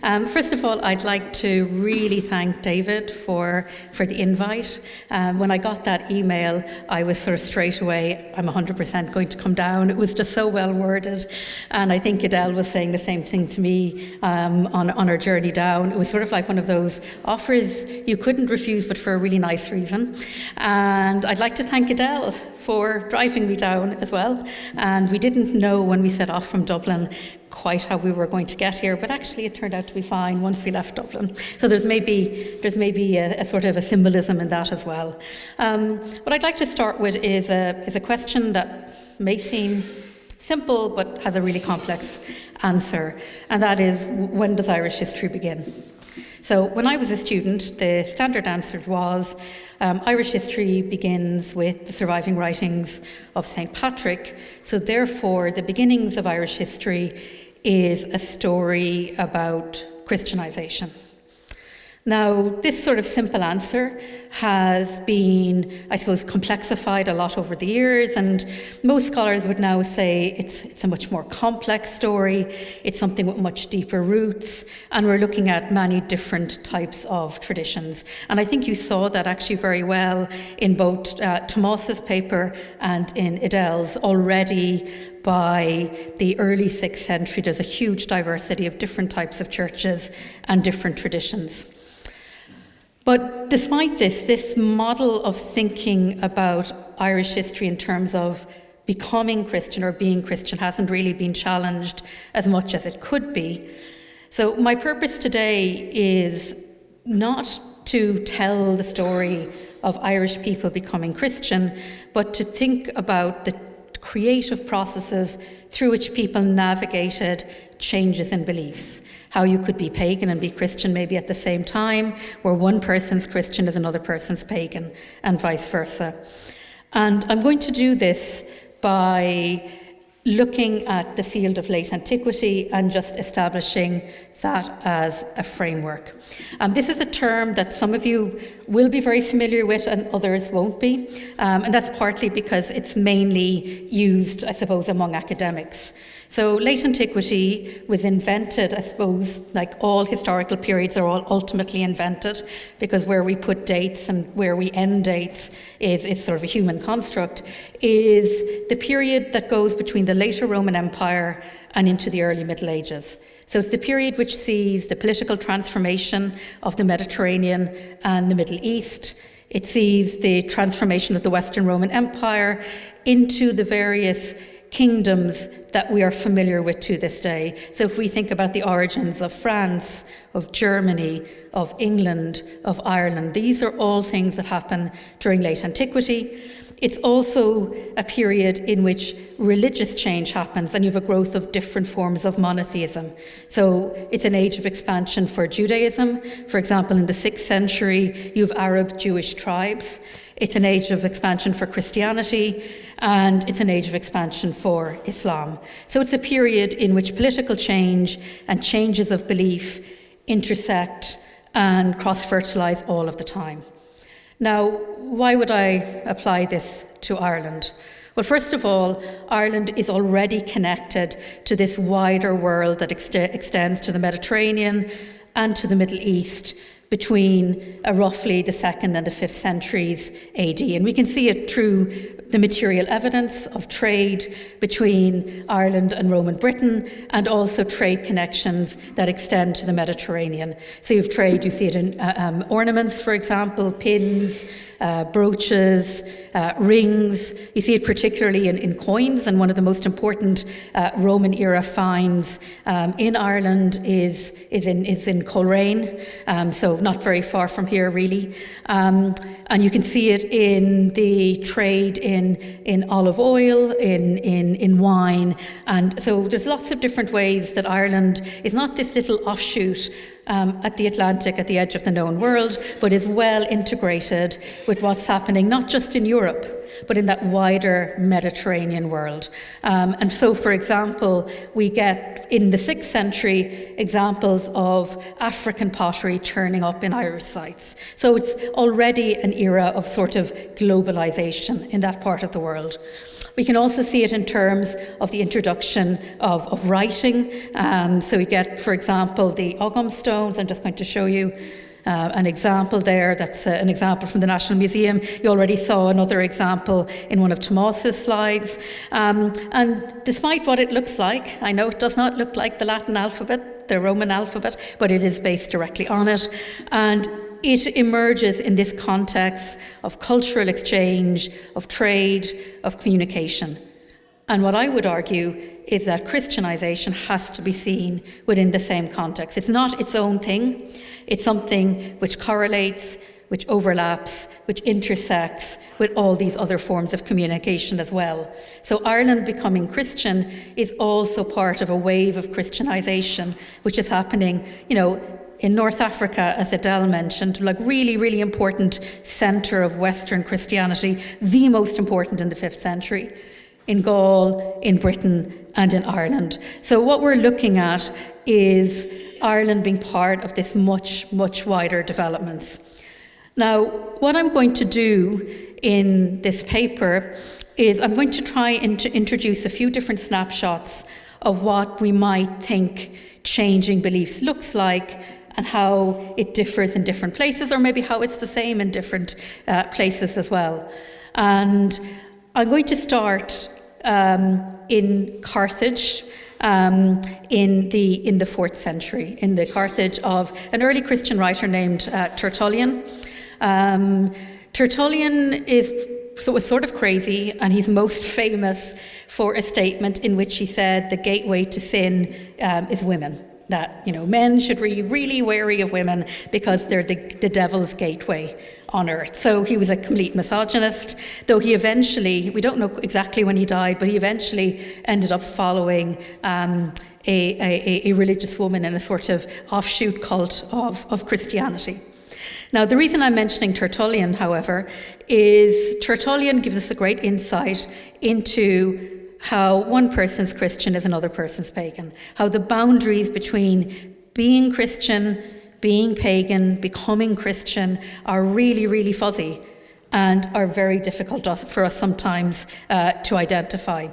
First of all, I'd like to really thank David for the invite. When I got that email, I was sort of straight away, I'm 100% going to come down. It was just so well worded. And I think Edel was saying the same thing to me on our journey down. It was sort of like one of those offers you couldn't refuse, but for a really nice reason. And I'd like to thank Edel for driving me down as well. And we didn't know when we set off from Dublin quite how we were going to get here, but actually it turned out to be fine once we left Dublin. So there's maybe a sort of a symbolism in that as well. What I'd like to start with is a question that may seem simple but has a really complex answer, and that is, when does Irish history begin? So when I was a student, the standard answer was Irish history begins with the surviving writings of St. Patrick, so therefore the beginnings of Irish history is a story about Christianization. Now, this sort of simple answer has been, I suppose, complexified a lot over the years, and most scholars would now say it's a much more complex story, it's something with much deeper roots, and we're looking at many different types of traditions. And I think you saw that actually very well in both Tomás's paper and in Edel's. Already by the early 6th century, there's a huge diversity of different types of churches and different traditions. But despite this model of thinking about Irish history in terms of becoming Christian or being Christian hasn't really been challenged as much as it could be. So my purpose today is not to tell the story of Irish people becoming Christian, but to think about the creative processes through which people navigated changes in beliefs. How you could be pagan and be Christian maybe at the same time, where one person's Christian is another person's pagan, and vice versa. And I'm going to do this by looking at the field of late antiquity and just establishing that as a framework. This is a term that some of you will be very familiar with and others won't be. And that's partly because it's mainly used, I suppose, among academics. So late antiquity was invented, I suppose, like all historical periods are all ultimately invented, because where we put dates and where we end dates is sort of a human construct, is the period that goes between the later Roman Empire and into the early Middle Ages. So it's the period which sees the political transformation of the Mediterranean and the Middle East. It sees the transformation of the Western Roman Empire into the various kingdoms that we are familiar with to this day. So if we think about the origins of France, of Germany, of England, of Ireland, these are all things that happen during late antiquity. It's also a period in which religious change happens, and you have a growth of different forms of monotheism. So it's an age of expansion for Judaism. For example, in the 6th century, you have Arab Jewish tribes. It's an age of expansion for Christianity, and it's an age of expansion for Islam. So it's a period in which political change and changes of belief intersect and cross-fertilize all of the time. Now, why would I apply this to Ireland? Well, first of all, Ireland is already connected to this wider world that extends to the Mediterranean and to the Middle East between roughly the 2nd and the 5th centuries AD. And we can see it through the material evidence of trade between Ireland and Roman Britain, and also trade connections that extend to the Mediterranean. So you have trade, you see it in ornaments, for example, pins, brooches, rings. You see it particularly in coins, and one of the most important Roman era finds in Ireland is in Coleraine, so not very far from here really. And you can see it in the trade in olive oil, in wine. And so there's lots of different ways that Ireland is not this little offshoot at the Atlantic, at the edge of the known world, but is well integrated with what's happening not just in Europe, but in that wider Mediterranean world. And so, for example, we get in the 6th century examples of African pottery turning up in Irish sites. So it's already an era of sort of globalization in that part of the world. We can also see it in terms of the introduction of writing. So we get, for example, the Ogham stones. I'm just going to show you an example there. That's an example from the National Museum. You already saw another example in one of Tomás's slides. And despite what it looks like, I know it does not look like the Latin alphabet, the Roman alphabet, but it is based directly on it. And it emerges in this context of cultural exchange, of trade, of communication. And what I would argue is that Christianization has to be seen within the same context. It's not its own thing. It's something which correlates, which overlaps, which intersects with all these other forms of communication as well. So Ireland becoming Christian is also part of a wave of Christianization, which is happening, in North Africa, as Edel mentioned, like really, really important centre of Western Christianity, the most important in the 5th century, in Gaul, in Britain, and in Ireland. So what we're looking at is Ireland being part of this much, much wider developments. Now, what I'm going to do in this paper is I'm going to try and to introduce a few different snapshots of what we might think changing beliefs looks like, and how it differs in different places, or maybe how it's the same in different places as well. And I'm going to start in Carthage in the 4th century, in the Carthage of an early Christian writer named Tertullian. Tertullian was sort of crazy, and he's most famous for a statement in which he said the gateway to sin is women. That men should be really wary of women because they're the devil's gateway on earth. So he was a complete misogynist, though he eventually, we don't know exactly when he died, but he eventually ended up following a religious woman in a sort of offshoot cult of Christianity. Now, the reason I'm mentioning Tertullian, however, is Tertullian gives us a great insight into how one person's Christian is another person's pagan, how the boundaries between being Christian, being pagan, becoming Christian are really, really fuzzy and are very difficult for us sometimes to identify.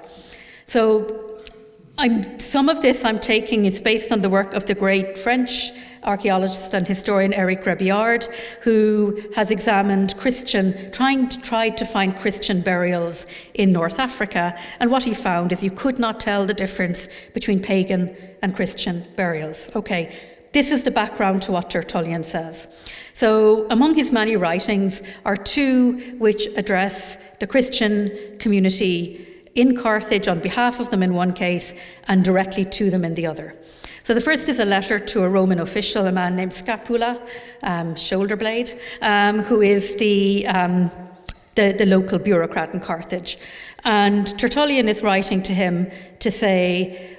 So some of this I'm taking is based on the work of the great French archaeologist and historian Éric Rébilard, who has examined tried to find Christian burials in North Africa. And what he found is you could not tell the difference between pagan and Christian burials. Okay, this is the background to what Tertullian says. So among his many writings are two which address the Christian community in Carthage on behalf of them in one case, and directly to them in the other. So the first is a letter to a Roman official, a man named Scapula, shoulder blade, who is the local bureaucrat in Carthage. And Tertullian is writing to him to say,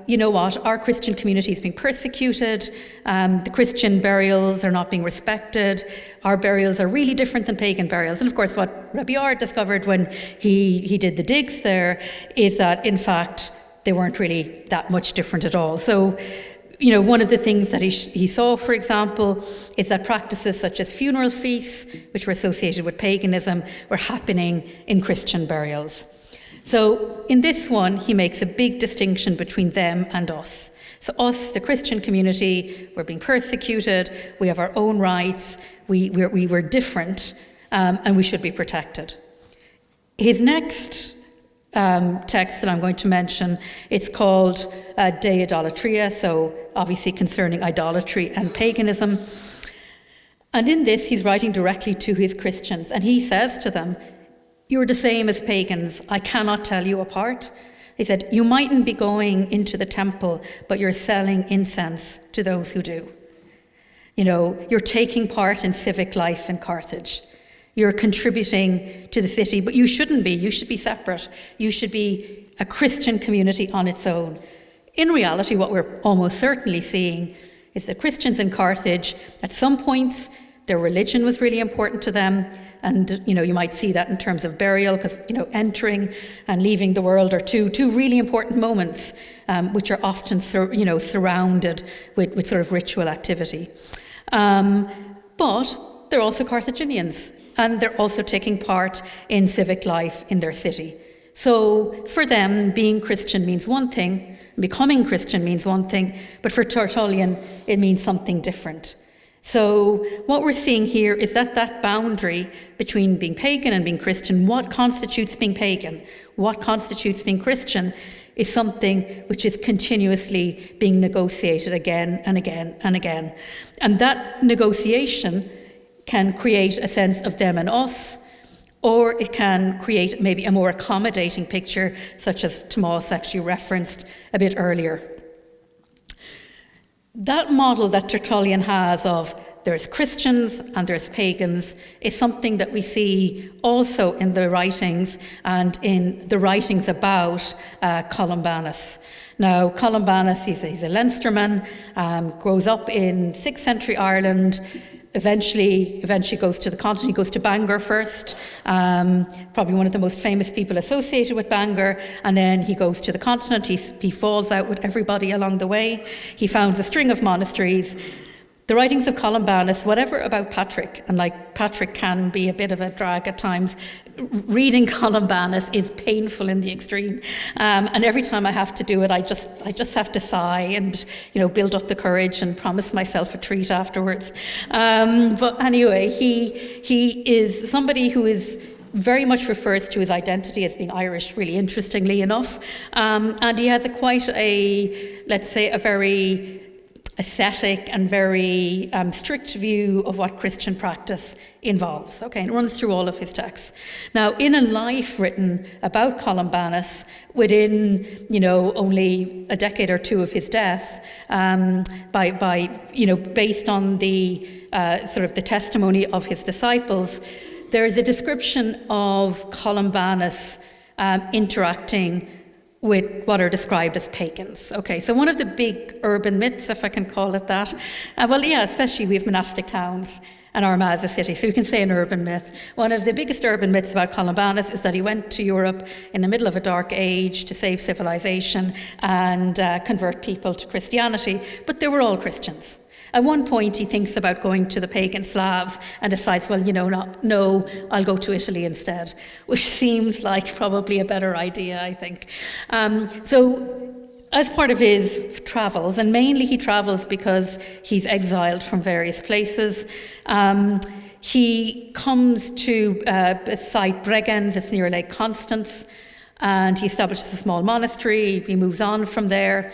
you know what, our Christian community is being persecuted, the Christian burials are not being respected, our burials are really different than pagan burials. And of course what Rébilard discovered when he did the digs there is that in fact they weren't really that much different at all. So, one of the things that he saw, for example, is that practices such as funeral feasts, which were associated with paganism, were happening in Christian burials. So in this one, he makes a big distinction between them and us. So us, the Christian community, we're being persecuted, we have our own rights, we were different, and we should be protected. His next text that I'm going to mention, it's called De Idolatria, so obviously concerning idolatry and paganism. And in this, he's writing directly to his Christians, and he says to them, "You're the same as pagans. I cannot tell you apart." He said, "You mightn't be going into the temple, but you're selling incense to those who do. You're taking part in civic life in Carthage. You're contributing to the city, but you shouldn't be. You should be separate. You should be a Christian community on its own." In reality, what we're almost certainly seeing is that Christians in Carthage, at some points, their religion was really important to them. And, you might see that in terms of burial, because, entering and leaving the world are two really important moments, which are often, surrounded with sort of ritual activity. But they're also Carthaginians, and they're also taking part in civic life in their city. So for them, being Christian means one thing, becoming Christian means one thing, but for Tertullian, it means something different. So what we're seeing here is that boundary between being pagan and being Christian, what constitutes being pagan, what constitutes being Christian, is something which is continuously being negotiated again and again and again. And that negotiation can create a sense of them and us, or it can create maybe a more accommodating picture, such as Tomás actually referenced a bit earlier. That model that Tertullian has of there's Christians and there's pagans is something that we see also in the writings and in the writings about Columbanus. Now, Columbanus, he's a Leinsterman, grows up in 6th century Ireland, eventually goes to the continent. He goes to Bangor first, probably one of the most famous people associated with Bangor, and then he goes to the continent. He falls out with everybody along the way. He founds a string of monasteries. The writings of Columbanus, whatever about Patrick, and like Patrick can be a bit of a drag at times, reading Columbanus is painful in the extreme. And every time I have to do it, I just have to sigh and, build up the courage and promise myself a treat afterwards. But anyway, he is somebody who is very much refers to his identity as being Irish, really interestingly enough. And he has quite a, let's say, a very ascetic and very strict view of what Christian practice involves. Okay, and it runs through all of his texts. Now, in a life written about Columbanus, within only a decade or two of his death, based on the sort of the testimony of his disciples, there is a description of Columbanus interacting with what are described as pagans. Okay, so one of the big urban myths, if I can call it that, especially we have monastic towns and Armagh is a city, so you can say an urban myth. One of the biggest urban myths about Columbanus is that he went to Europe in the middle of a dark age to save civilization and convert people to Christianity, but they were all Christians. At one point, he thinks about going to the pagan Slavs and decides, no, I'll go to Italy instead, which seems like probably a better idea, I think. So as part of his travels, and mainly he travels because he's exiled from various places, he comes to a site, Bregenz, it's near Lake Constance, and he establishes a small monastery. He moves on from there.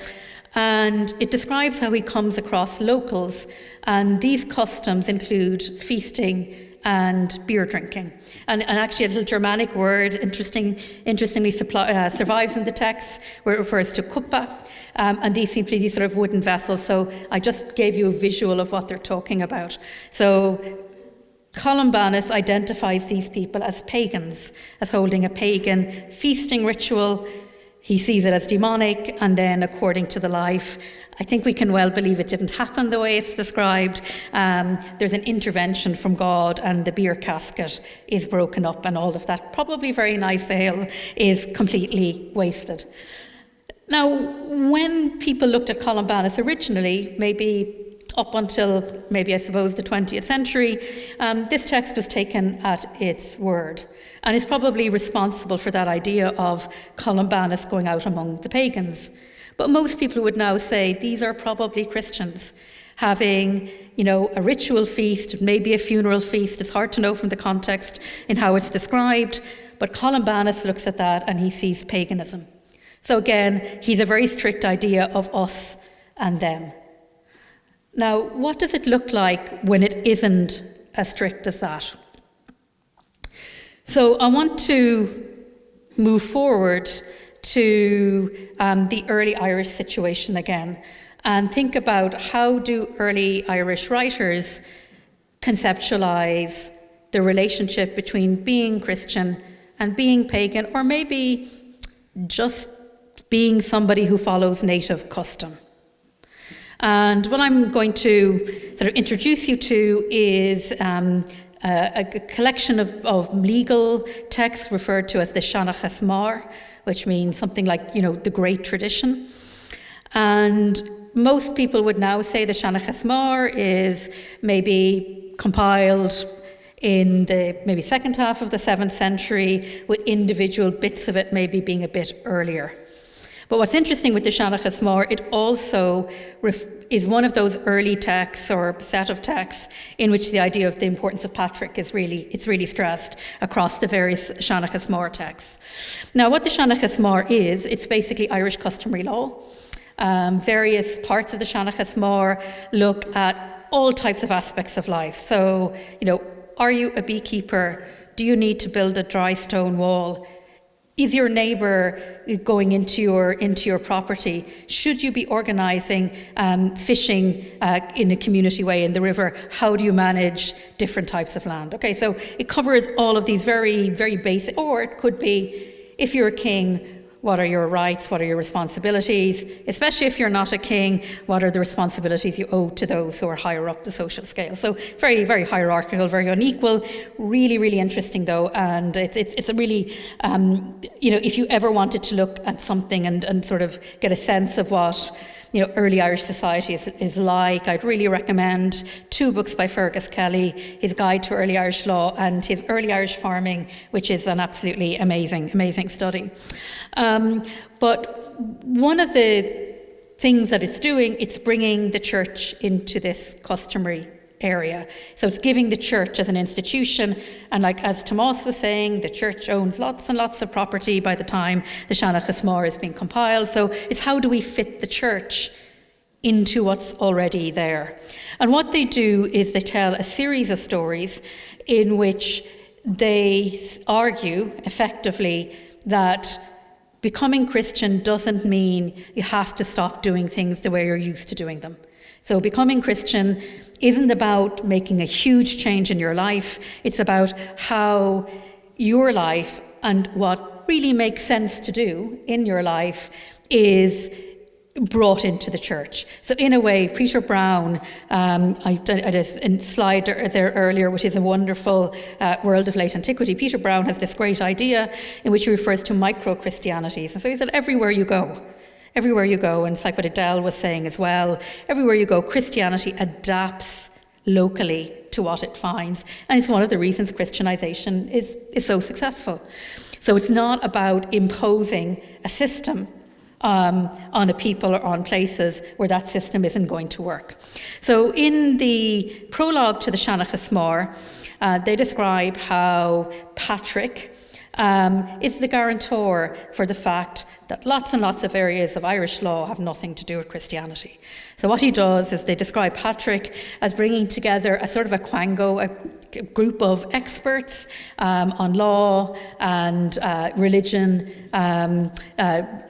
And it describes how he comes across locals, and these customs include feasting and beer drinking. And actually a little Germanic word, interestingly survives in the text, where it refers to kuppa, and these sort of wooden vessels. So I just gave you a visual of what they're talking about. So Columbanus identifies these people as pagans, as holding a pagan feasting ritual. He sees it as demonic, and then according to the life, I think we can well believe it didn't happen the way it's described. There's an intervention from God, and the beer casket is broken up, and all of that probably very nice ale is completely wasted. Now, when people looked at Columbanus originally, maybe up until the 20th century, this text was taken at its word. And is probably responsible for that idea of Columbanus going out among the pagans. But most people would now say these are probably Christians having, a ritual feast, maybe a funeral feast. It's hard to know from the context in how it's described, but Columbanus looks at that and he sees paganism. So again, he's a very strict idea of us and them. Now, what does it look like when it isn't as strict as that? So I want to move forward to the early Irish situation again and think about how do early Irish writers conceptualize the relationship between being Christian and being pagan, or maybe just being somebody who follows native custom. And what I'm going to sort of introduce you to is a collection of legal texts referred to as the Seanachas Mar, which means something like, the great tradition. And most people would now say the Seanachas Mar is maybe compiled in the maybe second half of the 7th century, with individual bits of it maybe being a bit earlier. But what's interesting with the 𝐶𝐴𝐻𝐾 Mór, it also is one of those early texts or set of texts in which the idea of the importance of Patrick is really stressed across the various 𝐶𝐴𝐻𝐾 Mór texts. Now, what the 𝐶𝐴𝐻𝐾 Mór is, it's basically Irish customary law. Various parts of the 𝐶𝐴𝐻𝐾 Mór look at all types of aspects of life. So, are you a beekeeper? Do you need to build a dry stone wall? Is your neighbour going into your property? Should you be organising fishing in a community way in the river? How do you manage different types of land? Okay, so it covers all of these very, very basic, or it could be, if you're a king, what are your rights? What are your responsibilities? Especially if you're not a king, what are the responsibilities you owe to those who are higher up the social scale? So very, very hierarchical, very unequal. Really, really interesting though, and it's a really, if you ever wanted to look at something and sort of get a sense of what early Irish society is like, I'd really recommend 2 books by Fergus Kelly, his Guide to Early Irish Law and his Early Irish Farming, which is an absolutely amazing study. But one of the things that it's doing, it's bringing the church into this customary area. So it's giving the church as an institution, and like as Tomás was saying, the church owns lots and lots of property by the time the 𝐶𝐴𝐻𝐾 Mór is being compiled. So it's how do we fit the church into what's already there? And what they do is they tell a series of stories in which they argue effectively that becoming Christian doesn't mean you have to stop doing things the way you're used to doing them. So becoming Christian isn't about making a huge change in your life. It's about how your life and what really makes sense to do in your life is brought into the church. So in a way, Peter Brown, I did a slide there earlier, which is a wonderful world of late antiquity. Peter Brown has this great idea in which he refers to micro-Christianities. And so he said, everywhere you go, and it's like what Edel was saying as well, everywhere you go, Christianity adapts locally to what it finds. And it's one of the reasons Christianization is so successful. So it's not about imposing a system on a people or on places where that system isn't going to work. So in the prologue to the 𝐶𝐴𝐻𝐾 Mór, they describe how Patrick is the guarantor for the fact that lots and lots of areas of Irish law have nothing to do with Christianity. So what he does is they describe Patrick as bringing together a sort of a 𝐂𝐚𝐲, a group of experts on law and religion,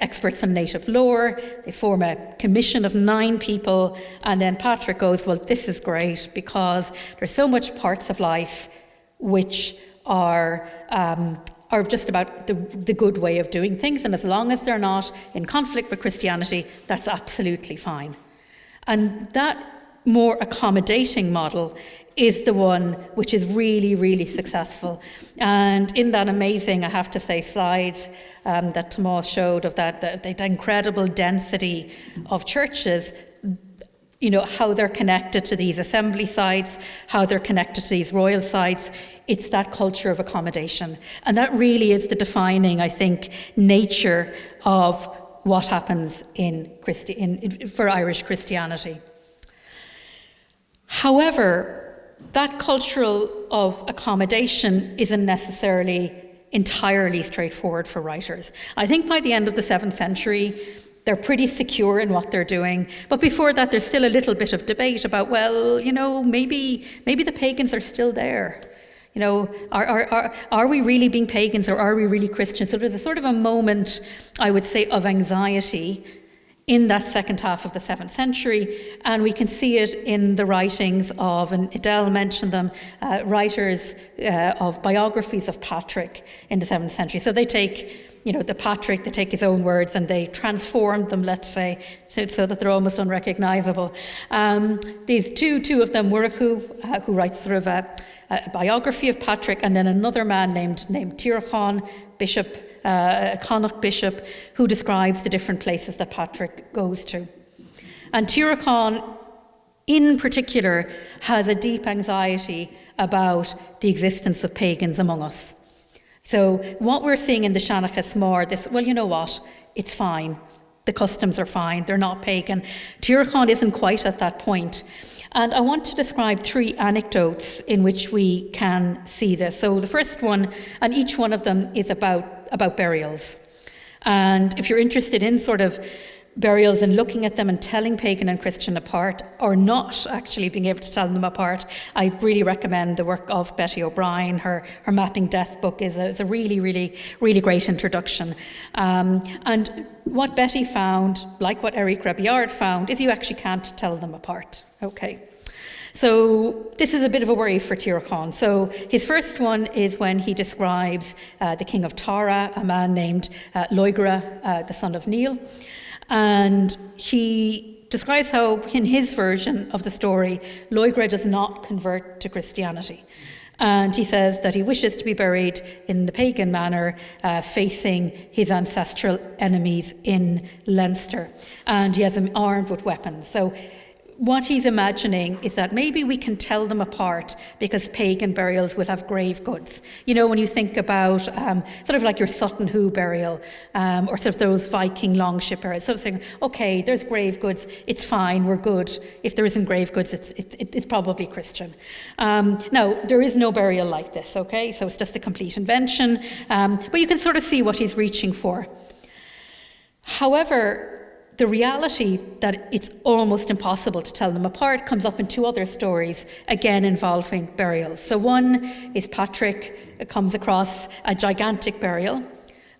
experts on native lore. They form a commission of 9 people, and then Patrick goes, well, this is great because there's so much parts of life which are just about the good way of doing things, and as long as they're not in conflict with Christianity, that's absolutely fine. And that more accommodating model is the one which is really, really successful. And in that amazing, I have to say, slide that Tomás showed of that incredible density of churches, how they're connected to these assembly sites, how they're connected to these royal sites. It's that culture of accommodation. And that really is the defining, I think, nature of what happens for Irish Christianity. However, that cultural of accommodation isn't necessarily entirely straightforward for writers. I think by the end of the 7th century, they're pretty secure in what they're doing. But before that, there's still a little bit of debate about, well, maybe the pagans are still there. Are we really being pagans or are we really Christians? So there's a sort of a moment, I would say, of anxiety in that second half of the 7th century, and we can see it in the writings of, and Edel mentioned them, writers of biographies of Patrick in the 7th century. So they take the Patrick, they take his own words and they transform them, let's say, so that they're almost unrecognisable. These two of them, 𝐸𝐴𝐻𝐾, who writes sort of a biography of Patrick, and then another man named Tíreachán, bishop, Connacht bishop, who describes the different places that Patrick goes to. And Tíreachán, in particular, has a deep anxiety about the existence of pagans among us. So what we're seeing in the 𝐂𝐚𝐽𝐻 Mór, this, well, you know what, it's fine. The customs are fine, they're not pagan. 𝐶𝐤𝐿 isn't quite at that point. And I want to describe 3 anecdotes in which we can see this. So the first one, and each one of them is about burials. And if you're interested in sort of burials and looking at them and telling pagan and Christian apart, or not actually being able to tell them apart, I really recommend the work of Betty O'Brien. Her Mapping Death book is a really, really, really great introduction. And what Betty found, like what Eric Rebiard found, is you actually can't tell them apart. Okay. So this is a bit of a worry for 𝐶𝐤𝐿. So his first one is when he describes the king of Tara, a man named 𝐈𝐬𝐥𝐻, the son of Neil. And he describes how, in his version of the story, 𝐈𝐬𝐥𝐻 does not convert to Christianity. And he says that he wishes to be buried in the pagan manner, facing his ancestral enemies in Leinster. And he has him armed with weapons. So what he's imagining is that maybe we can tell them apart because pagan burials will have grave goods. You know, when you think about sort of like your Sutton Hoo burial, or sort of those Viking longship burials, sort of saying, okay, there's grave goods, it's fine, we're good. If there isn't grave goods, it's probably Christian. Now, there is no burial like this, okay? So it's just a complete invention, but you can sort of see what he's reaching for. However, the reality that it's almost impossible to tell them apart comes up in 2 other stories, again involving burials. So one is Patrick comes across a gigantic burial,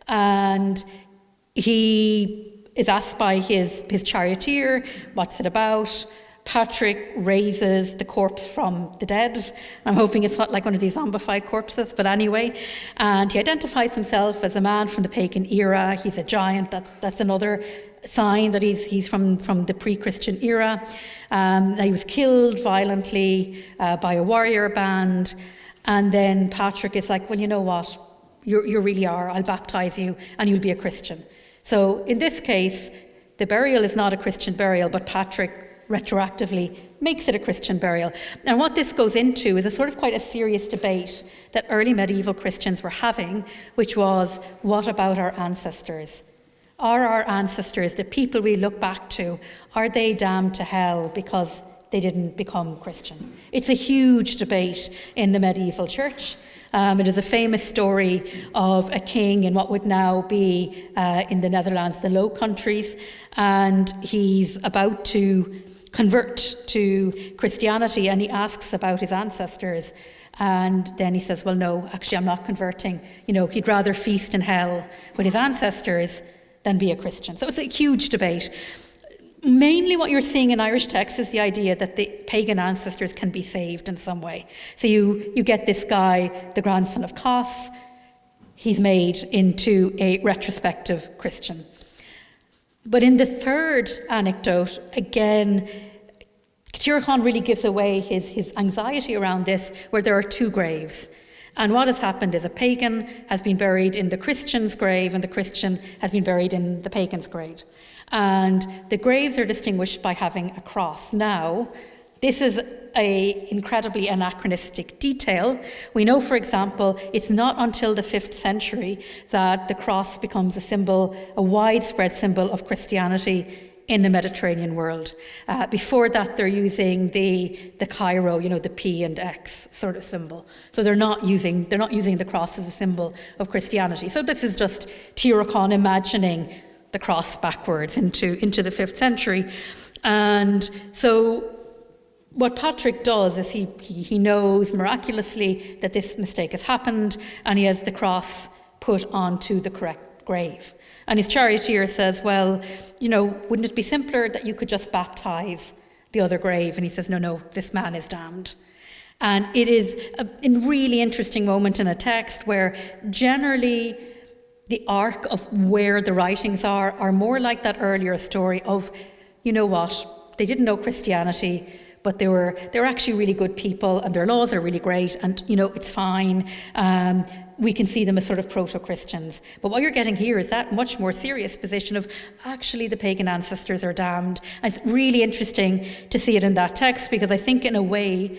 and he is asked by his charioteer, what's it about? Patrick raises the corpse from the dead. I'm hoping it's not like one of these zombified corpses, but anyway. And he identifies himself as a man from the pagan era. He's a giant. That's another sign that he's from the pre-Christian era. He was killed violently by a warrior band. And then Patrick is like, well, you know what? You really are. I'll baptize you and you'll be a Christian. So in this case, the burial is not a Christian burial, but Patrick retroactively makes it a Christian burial. And what this goes into is a sort of quite a serious debate that early medieval Christians were having, which was, what about our ancestors? Are our ancestors, the people we look back to, are they damned to hell because they didn't become Christian? It's a huge debate in the medieval church. It is a famous story of a king in what would now be in the Netherlands, the Low Countries, and he's about to convert to Christianity, and he asks about his ancestors, and then he says, well, no, actually I'm not converting. You know, he'd rather feast in hell with his ancestors than be a Christian. So it's a huge debate. Mainly what you're seeing in Irish texts is the idea that the pagan ancestors can be saved in some way. So you get this guy, the grandson of 𝐶𝐚𝐳, he's made into a retrospective Christian. But in the third anecdote, again, 𝐶𝐤𝐿 really gives away his anxiety around this, where there are 2 graves. And what has happened is a pagan has been buried in the Christian's grave, and the Christian has been buried in the pagan's grave. And the graves are distinguished by having a cross. Now, this is an incredibly anachronistic detail. We know, for example, it's not until the 5th century that the cross becomes a symbol, a widespread symbol of Christianity in the Mediterranean world. Before that, they're using the Cairo, you know, the P and X sort of symbol. So they're not using the cross as a symbol of Christianity. So this is just 𝐶𝐤𝐿 imagining the cross backwards into the 5th century. And so what Patrick does is he knows miraculously that this mistake has happened, and he has the cross put onto the correct grave. And his charioteer says, well, you know, wouldn't it be simpler that you could just baptize the other grave? And he says, no, this man is damned. And it is a really interesting moment in a text where generally the arc of where the writings are more like that earlier story of, you know what, they didn't know Christianity, but they were actually really good people, and their laws are really great, and you know, it's fine. We can see them as sort of proto-Christians. But what you're getting here is that much more serious position of actually the pagan ancestors are damned. And it's really interesting to see it in that text, because I think in a way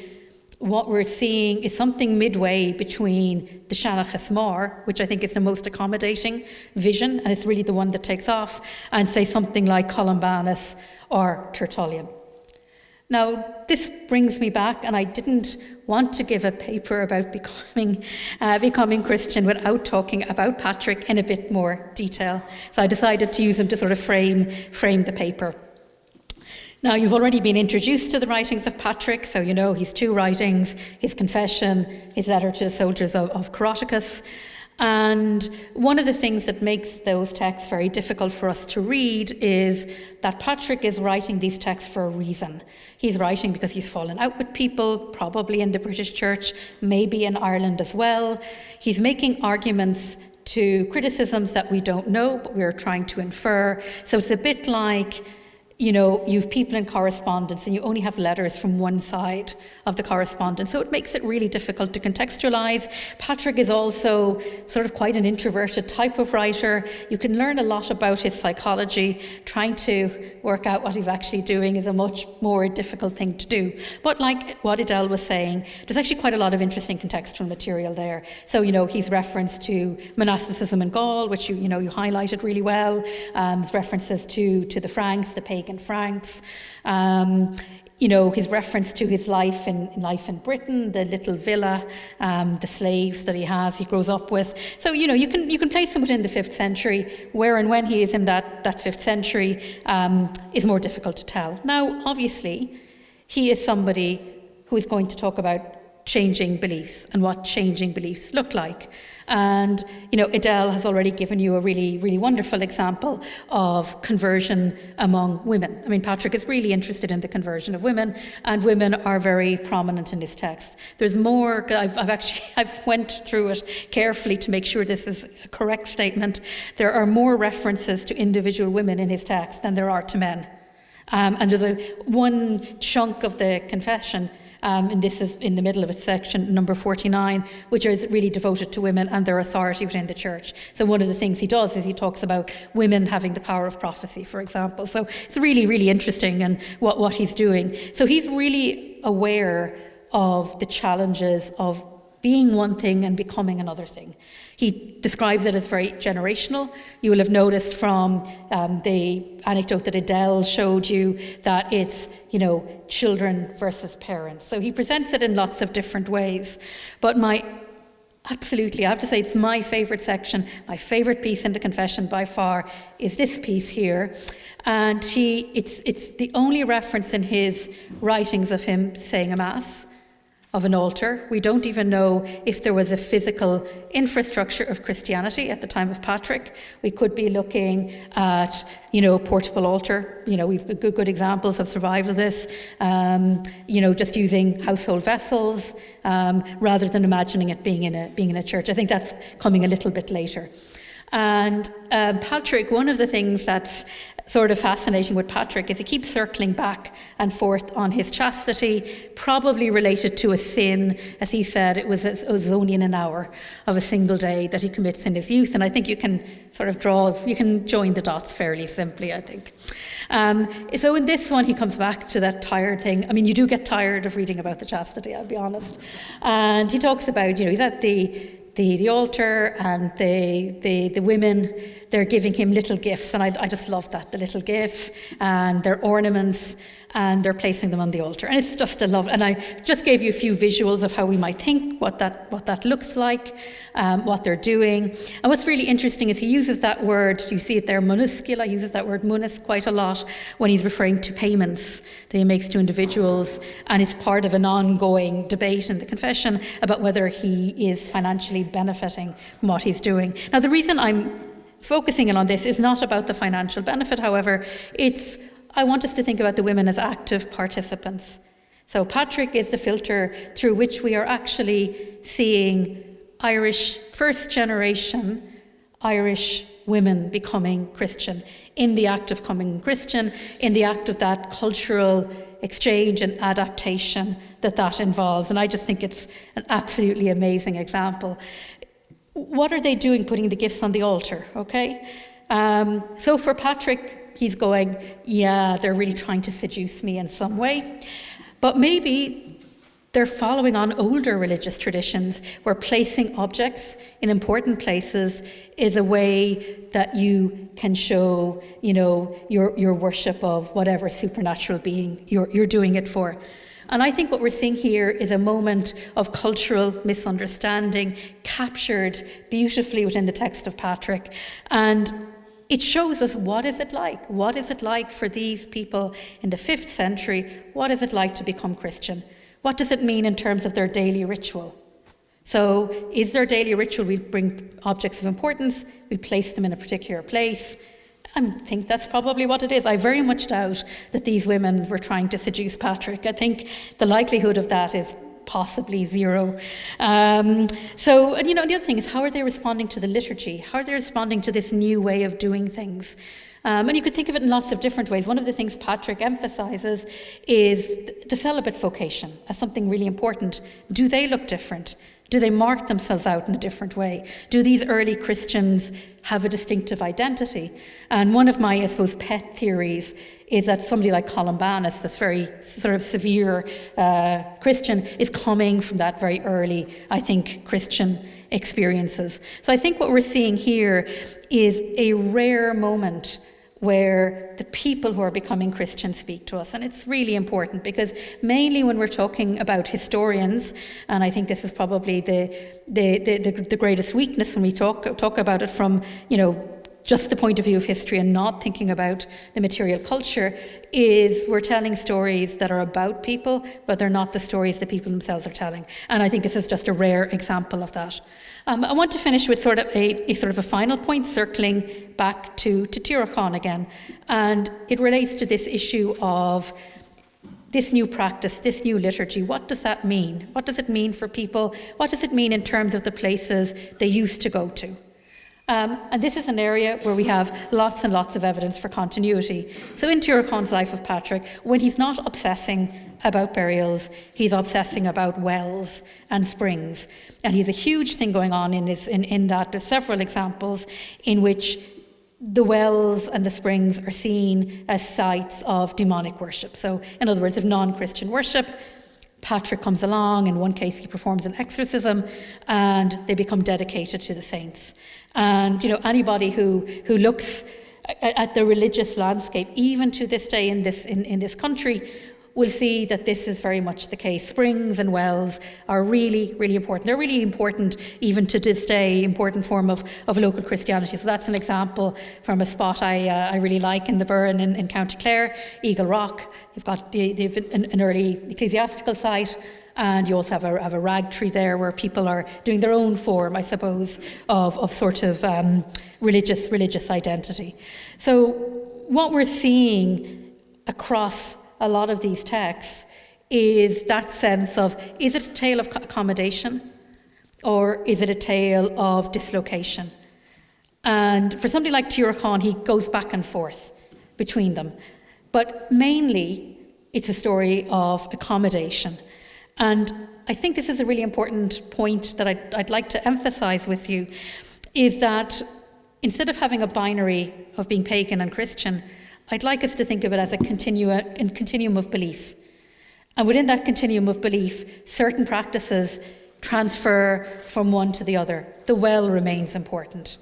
what we're seeing is something midway between the 𝐸𝐴𝐿achas Mór, which I think is the most accommodating vision, and it's really the one that takes off, and say something like Columbanus or Tertullian. Now, this brings me back, and I didn't want to give a paper about becoming Christian without talking about Patrick in a bit more detail. So I decided to use him to sort of frame the paper. Now, you've already been introduced to the writings of Patrick, so you know his two writings, his Confession, his letter to the soldiers of Carauticus. And one of the things that makes those texts very difficult for us to read is that Patrick is writing these texts for a reason. He's writing because he's fallen out with people, probably in the British Church, maybe in Ireland as well. He's making arguments to criticisms that we don't know, but we're trying to infer. So it's a bit like, you know, you have people in correspondence and you only have letters from one side of the correspondence. So it makes it really difficult to contextualize. Patrick is also sort of quite an introverted type of writer. You can learn a lot about his psychology. Trying to work out what he's actually doing is a much more difficult thing to do. But like what Edel was saying, there's actually quite a lot of interesting contextual material there. So, you know, he's reference to monasticism in Gaul, which you highlighted really well. His references to the Franks, the pagan Franks, you know, his reference to his life in Britain, the little villa, the slaves that he grows up with. So, you know, you can place him within the 5th century. Where and when he is in that 5th century is more difficult to tell. Now, obviously, he is somebody who is going to talk about changing beliefs and what changing beliefs look like. And, you know, Edel has already given you a really, really wonderful example of conversion among women. I mean, Patrick is really interested in the conversion of women, and women are very prominent in his text. There's more, I've went through it carefully to make sure this is a correct statement. There are more references to individual women in his text than there are to men. And there's one chunk of the confession, and this is in the middle of it, section number 49, which is really devoted to women and their authority within the church. So one of the things he does is he talks about women having the power of prophecy, for example. So it's really, really interesting and what he's doing. So he's really aware of the challenges of being one thing and becoming another thing. He describes it as very generational. You will have noticed from the anecdote that Edel showed you that it's, you know, children versus parents. So he presents it in lots of different ways. But absolutely, I have to say it's my favourite section, my favourite piece in the confession by far is this piece here. And it's the only reference in his writings of him saying a mass, of an altar. We don't even know if there was a physical infrastructure of Christianity at the time of Patrick. We could be looking at, you know, portable altar. You know, we've good examples of survival of this. You know, just using household vessels rather than imagining it being in a church. I think that's coming a little bit later. And Patrick, one of the things that's sort of fascinating with Patrick is he keeps circling back and forth on his chastity, probably related to a sin. As he said, it was only in an hour of a single day that he commits in his youth. And I think you can sort of you can join the dots fairly simply, I think. So in this one, he comes back to that tired thing. I mean, you do get tired of reading about the chastity, I'll be honest. And he talks about, you know, he's at the altar, and the women, they're giving him little gifts, and I just love that, the little gifts and their ornaments, and they're placing them on the altar, and it's just a love. And I just gave you a few visuals of how we might think what that looks like, what they're doing. And what's really interesting is he uses that word, you see it there, monuscula, uses that word munus quite a lot when he's referring to payments that he makes to individuals, and it's part of an ongoing debate in the confession about whether he is financially benefiting from what he's doing. Now, the reason I'm focusing in on this is not about the financial benefit, however, I want us to think about the women as active participants. So Patrick is the filter through which we are actually seeing Irish, first generation Irish women becoming Christian, in the act of becoming Christian, in the act of that cultural exchange and adaptation that involves. And I just think it's an absolutely amazing example. What are they doing putting the gifts on the altar, okay? So for Patrick, he's going, yeah, they're really trying to seduce me in some way. But maybe They're following on older religious traditions where placing objects in important places is a way that you can show, your worship of whatever supernatural being you're doing it for. And I think what we're seeing here is a moment of cultural misunderstanding captured beautifully within the text of Patrick. And it shows us, what is it like? What is it like for these people in the 5th century? What is it like to become Christian? What does it mean in terms of their daily ritual? So is their daily ritual, we bring objects of importance, we place them in a particular place? I think that's probably what it is. I very much doubt that these women were trying to seduce Patrick. I think the likelihood of that is possibly zero. And the other thing is, how are they responding to the liturgy? How are they responding to this new way of doing things? And you could think of it in lots of different ways. One of the things Patrick emphasises is the celibate vocation as something really important. Do they look different? Do they mark themselves out in a different way? Do these early Christians have a distinctive identity? And one of my, pet theories is that somebody like Columbanus, this very sort of severe Christian, is coming from that very early, I think, Christian experiences. So I think what we're seeing here is a rare moment where the people who are becoming Christian speak to us. And it's really important, because mainly when we're talking about historians, and I think this is probably the greatest weakness when we talk about it from, just the point of view of history and not thinking about the material culture, is we're telling stories that are about people, but they're not the stories that people themselves are telling. And I think this is just a rare example of that. I want to finish with sort of a final point, circling back to Tíorchán again. And it relates to this issue of this new practice, this new liturgy. What does that mean? What does it mean for people? What does it mean in terms of the places they used to go to? And this is an area where we have lots and lots of evidence for continuity. So in Tíorchán's life of Patrick, when he's not obsessing about burials, he's obsessing about wells and springs. And he has a huge thing going on in that. There's several examples in which the wells and the springs are seen as sites of demonic worship. So in other words, of non-Christian worship. Patrick comes along. In one case, he performs an exorcism, and they become dedicated to the saints. And anybody who looks at the religious landscape, even to this day in this country, will see that this is very much the case. Springs and wells are really, really important. They're really important even to this day, important form of local Christianity. So that's an example from a spot I really like in the Burren in County Clare, Eagle Rock. You've got an early ecclesiastical site, and you also have a rag tree there where people are doing their own form, I suppose, of sort of religious identity. So what we're seeing across a lot of these texts is that sense of, is it a tale of accommodation, or is it a tale of dislocation? And for somebody like Tíorchán, he goes back and forth between them. But mainly, it's a story of accommodation. And I think this is a really important point that I'd like to emphasize with you, is that instead of having a binary of being pagan and Christian, I'd like us to think of it as a continuum of belief. And within that continuum of belief, certain practices transfer from one to the other. The well remains important.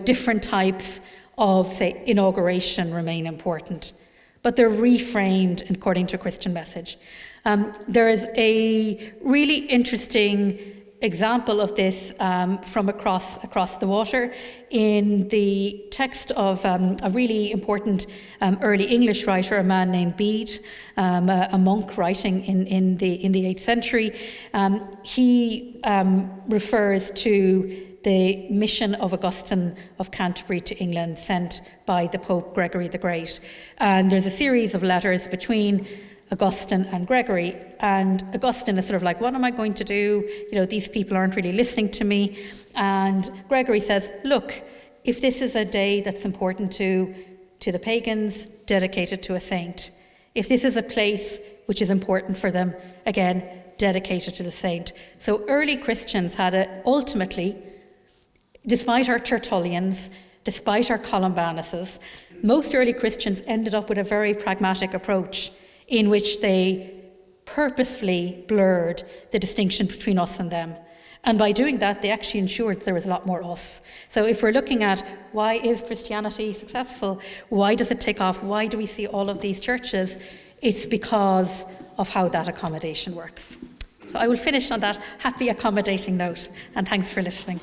Different types of, say, inauguration remain important, but they're reframed according to a Christian message. There is a really interesting example of this from across the water in the text of a really important early English writer, a man named Bede, a monk writing in the 8th century. He refers to the mission of Augustine of Canterbury to England, sent by the Pope Gregory the Great. And there's a series of letters between Augustine and Gregory, and Augustine is sort of like, what am I going to do? These people aren't really listening to me. And Gregory says, look, if this is a day that's important to the pagans, dedicate it to a saint. If this is a place which is important for them, again, dedicate it to the saint. So early Christians had ultimately, despite our Tertullians, despite our Columbanuses, most early Christians ended up with a very pragmatic approach in which they purposefully blurred the distinction between us and them. And by doing that, they actually ensured there was a lot more us. So if we're looking at why is Christianity successful, why does it take off, why do we see all of these churches, it's because of how that accommodation works. So I will finish on that happy accommodating note, and thanks for listening.